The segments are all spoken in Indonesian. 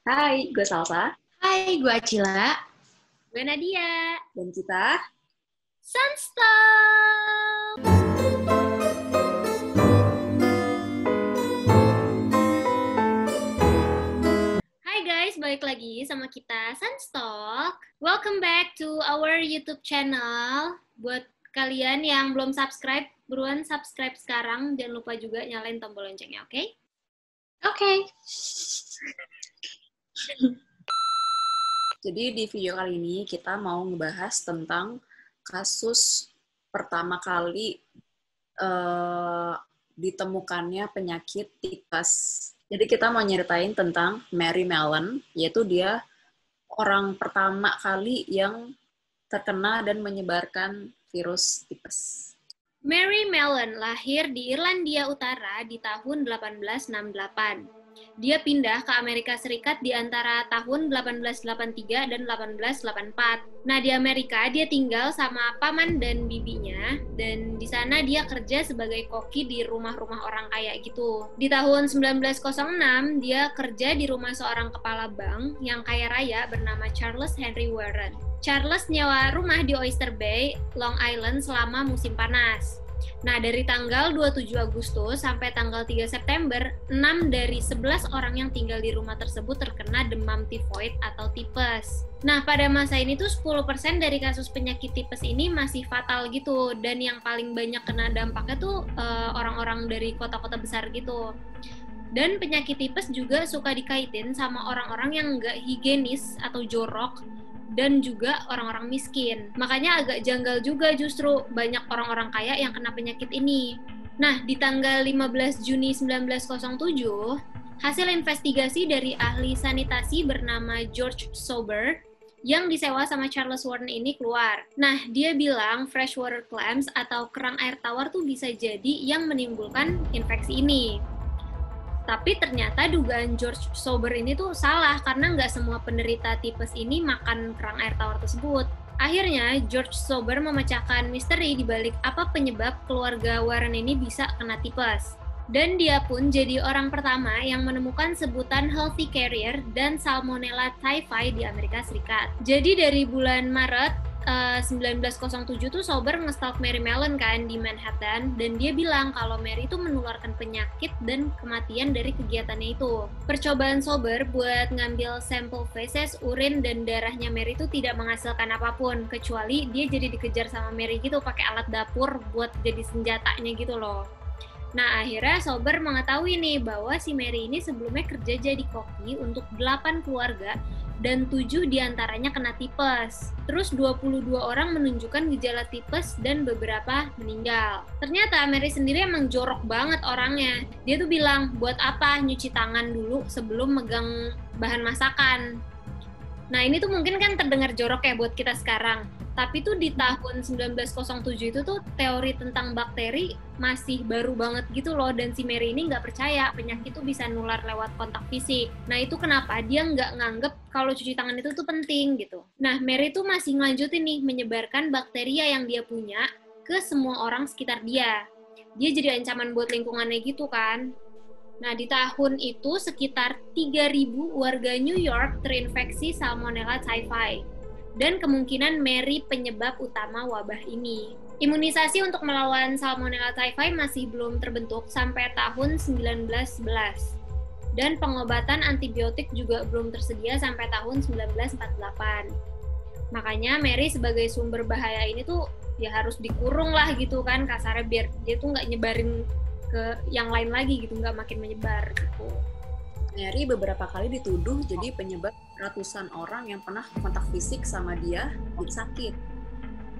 Hai, gue Salsa. Hai, gue Acila. Gue Nadia. Dan kita Sunstalk! Hai guys, balik lagi sama kita Sunstalk. Welcome back to our YouTube channel. Buat kalian yang belum subscribe, buruan subscribe sekarang. Jangan lupa juga nyalain tombol loncengnya, oke? Oke. Jadi di video kali ini kita mau ngebahas tentang kasus pertama kali ditemukannya penyakit tipes. Jadi kita mau nyeritain tentang Mary Mallon, yaitu dia orang pertama kali yang terkena dan menyebarkan virus tipes. Mary Mallon lahir di Irlandia Utara di tahun 1868. Dia pindah ke Amerika Serikat di antara tahun 1883 dan 1884. Nah, di Amerika dia tinggal sama paman dan bibinya, dan di sana dia kerja sebagai koki di rumah-rumah orang kaya gitu. Di tahun 1906, dia kerja di rumah seorang kepala bank yang kaya raya bernama Charles Henry Warren. Charles nyewa rumah di Oyster Bay, Long Island selama musim panas. Nah, dari tanggal 27 Agustus sampai tanggal 3 September, 6 dari 11 orang yang tinggal di rumah tersebut terkena demam tifoid atau tipes. Nah, pada masa ini tuh 10% dari kasus penyakit tipes ini masih fatal gitu, dan yang paling banyak kena dampaknya tuh orang-orang dari kota-kota besar gitu. Dan penyakit tipes juga suka dikaitin sama orang-orang yang nggak higienis atau jorok, dan juga orang-orang miskin. Makanya agak janggal juga justru banyak orang-orang kaya yang kena penyakit ini. Nah, di tanggal 15 Juni 1907, hasil investigasi dari ahli sanitasi bernama George Sober yang disewa sama Charles Warren ini keluar. Nah, dia bilang freshwater clams atau kerang air tawar tuh bisa jadi yang menimbulkan infeksi ini. Tapi ternyata dugaan George Sober ini tuh salah karena nggak semua penderita tipes ini makan kerang air tawar tersebut. Akhirnya, George Sober memecahkan misteri di balik apa penyebab keluarga Warren ini bisa kena tipes. Dan dia pun jadi orang pertama yang menemukan sebutan healthy carrier dan Salmonella typhi di Amerika Serikat. Jadi dari bulan Maret 1907 tuh Sober nge-stalk Mary Mallon kan di Manhattan, dan dia bilang kalau Mary itu menularkan penyakit dan kematian dari kegiatannya itu. Percobaan Sober buat ngambil sampel feses, urin, dan darahnya Mary itu tidak menghasilkan apapun, kecuali dia jadi dikejar sama Mary gitu pakai alat dapur buat jadi senjatanya gitu loh. Nah, akhirnya Sober mengetahui nih bahwa si Mary ini sebelumnya kerja jadi koki untuk 8 keluarga dan 7 diantaranya kena tipes. Terus 22 orang menunjukkan gejala tipes dan beberapa meninggal. Ternyata Mary sendiri emang jorok banget orangnya. Dia tuh bilang, buat apa nyuci tangan dulu sebelum megang bahan masakan. Nah, ini tuh mungkin kan terdengar jorok ya buat kita sekarang. Tapi tuh di tahun 1907 itu tuh teori tentang bakteri masih baru banget gitu loh, dan si Mary ini nggak percaya penyakit tuh bisa nular lewat kontak fisik. Nah, itu kenapa dia nggak nganggep kalau cuci tangan itu tuh penting gitu. Nah, Mary tuh masih ngelanjutin nih menyebarkan bakteria yang dia punya ke semua orang sekitar dia. Dia jadi ancaman buat lingkungannya gitu kan. Nah, di tahun itu sekitar 3.000 warga New York terinfeksi Salmonella typhi. Dan kemungkinan Mary penyebab utama wabah ini. Imunisasi untuk melawan Salmonella typhi masih belum terbentuk sampai tahun 1911. Dan pengobatan antibiotik juga belum tersedia sampai tahun 1948. Makanya Mary sebagai sumber bahaya ini tuh ya harus dikurung lah gitu kan kasarnya, biar dia tuh nggak nyebarin ke yang lain lagi gitu, nggak makin menyebar gitu. Mary beberapa kali dituduh jadi penyebab ratusan orang yang pernah kontak fisik sama dia jadi sakit.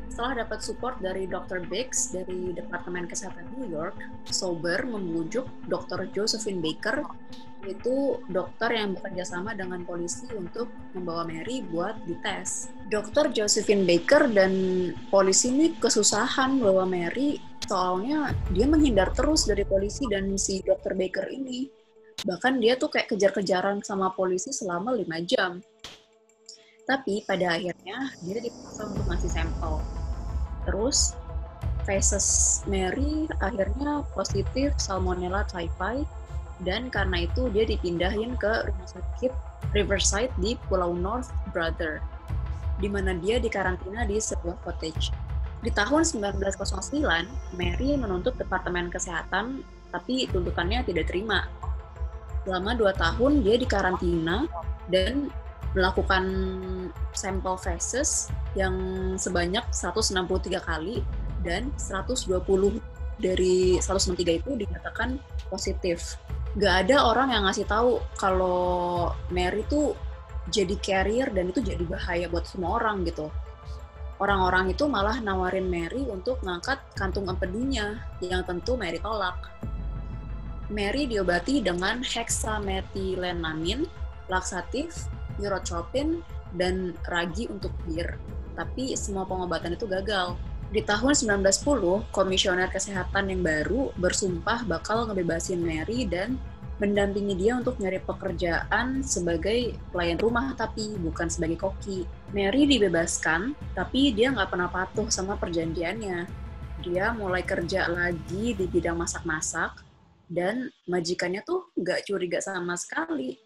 Setelah dapat support dari Dr. Biggs dari Departemen Kesehatan New York, Sober membujuk Dr. Josephine Baker, yaitu dokter yang bekerja sama dengan polisi untuk membawa Mary buat dites. Dr. Josephine Baker dan polisi ini kesusahan bawa Mary, soalnya dia menghindar terus dari polisi dan si Dr. Baker ini. Bahkan dia tuh kayak kejar-kejaran sama polisi selama 5 jam. Tapi pada akhirnya dia dipaksa untuk ngasih sampel. Terus feses Mary akhirnya positif Salmonella typhi, dan karena itu dia dipindahin ke rumah sakit Riverside di Pulau North Brother, di mana dia dikarantina di sebuah cottage. Di tahun 1909, Mary menuntut Departemen Kesehatan, tapi tuntutannya tidak terima. Selama 2 tahun, dia dikarantina dan melakukan sampel feces yang sebanyak 163 kali, dan 120 dari 163 itu dinyatakan positif. Gak ada orang yang ngasih tahu kalau Mary tuh jadi carrier dan itu jadi bahaya buat semua orang gitu. Orang-orang itu malah nawarin Mary untuk ngangkat kantung empedunya, yang tentu Mary tolak. Mary diobati dengan hexamethylenomin, laksatif, neurotrophin, dan ragi untuk bir. Tapi semua pengobatan itu gagal. Di tahun 1910, komisioner kesehatan yang baru bersumpah bakal ngebebasin Mary dan mendampingi dia untuk nyari pekerjaan sebagai pelayan rumah, tapi bukan sebagai koki. Mary dibebaskan, tapi dia nggak pernah patuh sama perjanjiannya. Dia mulai kerja lagi di bidang masak-masak, dan majikannya tuh nggak curiga sama sekali.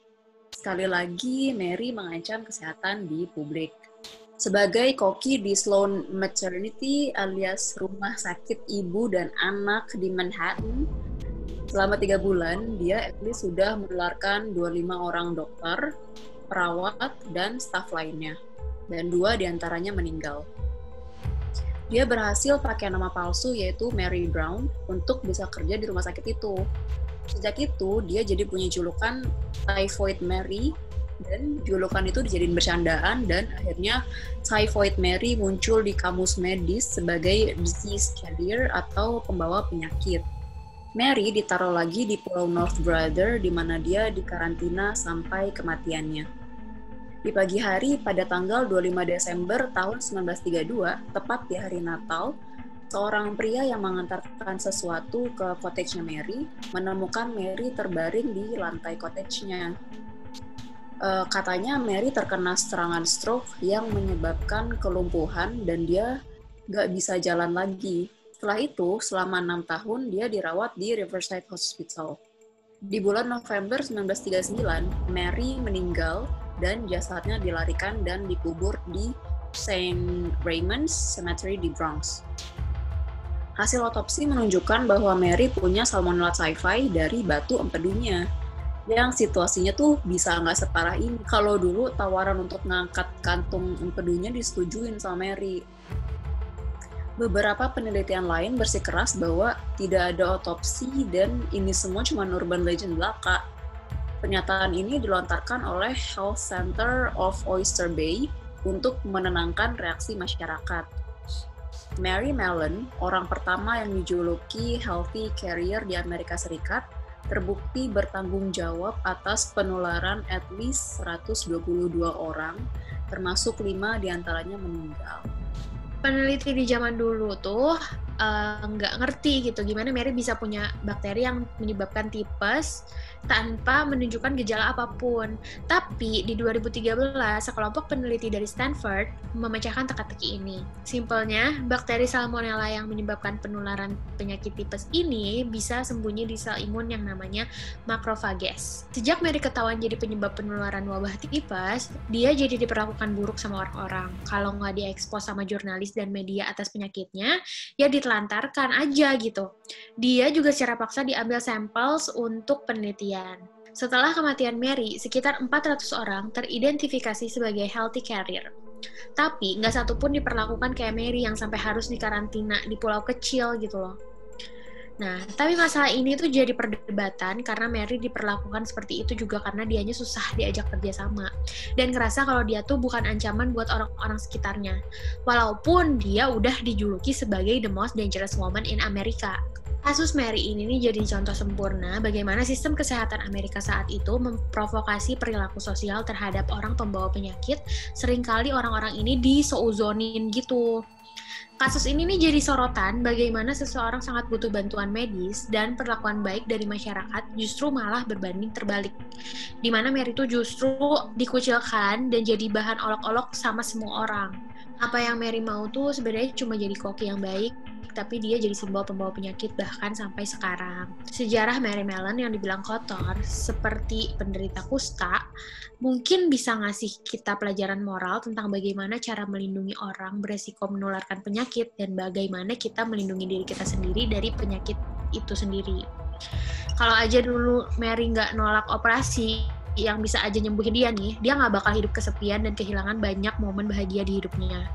Sekali lagi, Mary mengancam kesehatan di publik. Sebagai koki di Sloan Maternity alias rumah sakit ibu dan anak di Manhattan, selama 3 bulan, dia at least sudah menularkan 25 orang dokter, perawat, dan staf lainnya. Dan 2 diantaranya meninggal. Dia berhasil pakai nama palsu yaitu Mary Brown untuk bisa kerja di rumah sakit itu. Sejak itu, dia jadi punya julukan Typhoid Mary, dan julukan itu dijadiin bercandaan, dan akhirnya Typhoid Mary muncul di kamus medis sebagai disease carrier atau pembawa penyakit. Mary ditaruh lagi di Pulau North Brother, di mana dia dikarantina sampai kematiannya. Di pagi hari pada tanggal 25 Desember tahun 1932, tepat di hari Natal, seorang pria yang mengantarkan sesuatu ke cottage-nya Mary menemukan Mary terbaring di lantai cottage-nya. Katanya Mary terkena serangan stroke yang menyebabkan kelumpuhan dan dia nggak bisa jalan lagi. Setelah itu, selama 6 tahun dia dirawat di Riverside Hospital. Di bulan November 1939, Mary meninggal dan jasadnya dilarikan dan dikubur di St. Raymond's Cemetery di Bronx. Hasil otopsi menunjukkan bahwa Mary punya Salmonella typhi dari batu empedunya, yang situasinya tuh bisa nggak separah ini. Kalau dulu tawaran untuk ngangkat kantung empedunya disetujuin sama Mary. Beberapa penelitian lain bersikeras bahwa tidak ada otopsi dan ini semua cuma urban legend belaka. Pernyataan ini dilontarkan oleh Health Center of Oyster Bay untuk menenangkan reaksi masyarakat. Mary Mallon, orang pertama yang dijuluki healthy carrier di Amerika Serikat, terbukti bertanggung jawab atas penularan at least 122 orang, termasuk 5 diantaranya meninggal. Peneliti di zaman dulu tuh nggak ngerti gitu gimana Mary bisa punya bakteri yang menyebabkan tipes tanpa menunjukkan gejala apapun. Tapi di 2013, sekelompok peneliti dari Stanford memecahkan teka-teki ini. Simpelnya, bakteri Salmonella yang menyebabkan penularan penyakit tipes ini bisa sembunyi di sel imun yang namanya macrophages. Sejak Mary ketahuan jadi penyebab penularan wabah tipes, dia jadi diperlakukan buruk sama orang-orang. Kalau nggak diekspos sama jurnalis dan media atas penyakitnya, ya ditelantarkan aja gitu. Dia juga secara paksa diambil sampels untuk penelitian. Setelah kematian Mary, sekitar 400 orang teridentifikasi sebagai healthy carrier. Tapi nggak satu pun diperlakukan kayak Mary yang sampai harus dikarantina di pulau kecil gitu loh. Nah, tapi masalah ini tuh jadi perdebatan karena Mary diperlakukan seperti itu juga karena dianya susah diajak kerjasama dan ngerasa kalau dia tuh bukan ancaman buat orang-orang sekitarnya. Walaupun dia udah dijuluki sebagai the most dangerous woman in America. Kasus Mary ini nih jadi contoh sempurna bagaimana sistem kesehatan Amerika saat itu memprovokasi perilaku sosial terhadap orang pembawa penyakit. Seringkali orang-orang ini disouzonin gitu. Kasus ini nih jadi sorotan bagaimana seseorang sangat butuh bantuan medis dan perlakuan baik dari masyarakat justru malah berbanding terbalik. Di mana Mary itu justru dikucilkan dan jadi bahan olok-olok sama semua orang. Apa yang Mary mau tuh sebenarnya cuma jadi koki yang baik, tapi dia jadi simbol pembawa penyakit bahkan sampai sekarang. Sejarah Mary Mallon yang dibilang kotor, seperti penderita kusta, mungkin bisa ngasih kita pelajaran moral tentang bagaimana cara melindungi orang beresiko menularkan penyakit dan bagaimana kita melindungi diri kita sendiri dari penyakit itu sendiri. Kalau aja dulu Mary nggak nolak operasi yang bisa aja nyembuhin dia nih, dia nggak bakal hidup kesepian dan kehilangan banyak momen bahagia di hidupnya.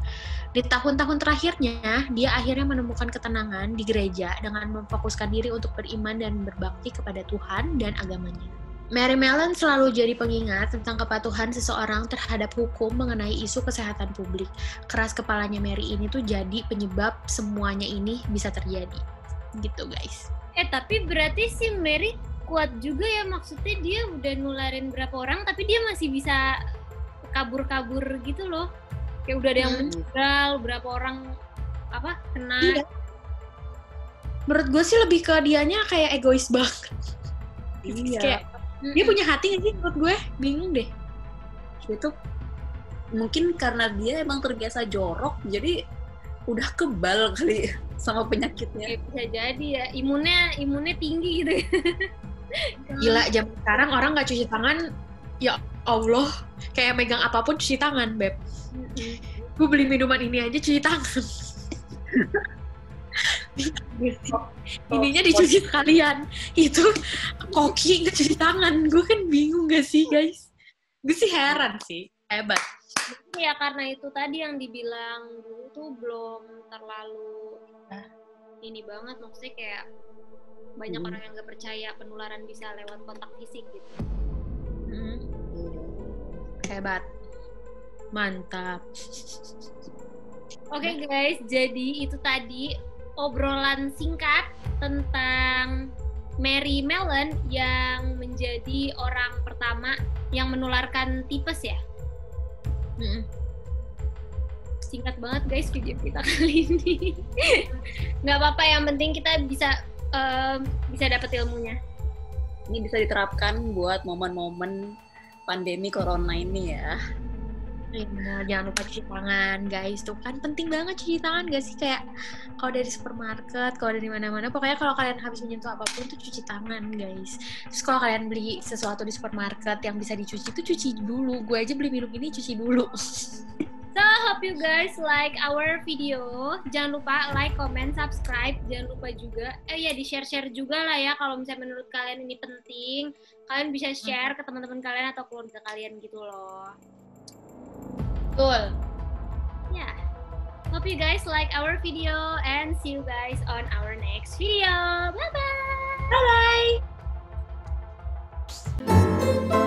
Di tahun-tahun terakhirnya, dia akhirnya menemukan ketenangan di gereja dengan memfokuskan diri untuk beriman dan berbakti kepada Tuhan dan agamanya. Mary Mallon selalu jadi pengingat tentang kepatuhan seseorang terhadap hukum mengenai isu kesehatan publik. Keras kepalanya Mary ini tuh jadi penyebab semuanya ini bisa terjadi. Gitu guys. Tapi berarti si Mary kuat juga ya, maksudnya dia udah nularin berapa orang tapi dia masih bisa kabur-kabur gitu loh. Kayak udah ada yang meninggal, berapa orang kena. Iya. Menurut gue sih lebih ke dianya kayak egois banget. Iya. Kayak dia punya hati nggak sih menurut gue? Bingung deh. Itu mungkin karena dia emang terbiasa jorok, jadi udah kebal kali sama penyakitnya. Bisa jadi ya, imunnya tinggi gitu. Gila, zaman sekarang orang nggak cuci tangan, ya Allah, kayak megang apapun cuci tangan, Beb. Gue beli minuman ini aja cuci tangan. Ininya dicuci sekalian. Itu koki nggak cuci tangan. Gue kan bingung gak sih, guys? Gue sih heran sih, hebat. Ya karena itu tadi yang dibilang dulu tuh belum terlalu ini banget, maksudnya kayak banyak orang yang gak percaya penularan bisa lewat kontak fisik gitu. Hebat. Mantap. Oke guys, jadi itu tadi obrolan singkat tentang Mary Mallon yang menjadi orang pertama yang menularkan tipes ya. Singkat banget guys video kita kali ini. Nggak apa-apa, yang penting kita bisa dapat ilmunya. Ini bisa diterapkan buat momen-momen pandemi corona ini ya. Nah, jangan lupa cuci tangan, guys. Tuh kan penting banget cuci tangan gak sih? Kayak kalau dari supermarket, kalau dari mana-mana, pokoknya kalau kalian habis menyentuh apapun tuh cuci tangan, guys. Terus kalau kalian beli sesuatu di supermarket yang bisa dicuci, tuh cuci dulu. Gue aja beli minum ini cuci dulu. So, hope you guys like our video. Jangan lupa like, comment, subscribe. Jangan lupa juga, di-share-share juga lah ya kalau misalnya menurut kalian ini penting. Kalian bisa share ke teman-teman kalian atau keluarga kalian gitu loh. Betul. Yeah. Hope you guys like our video and see you guys on our next video. Bye-bye! Bye-bye!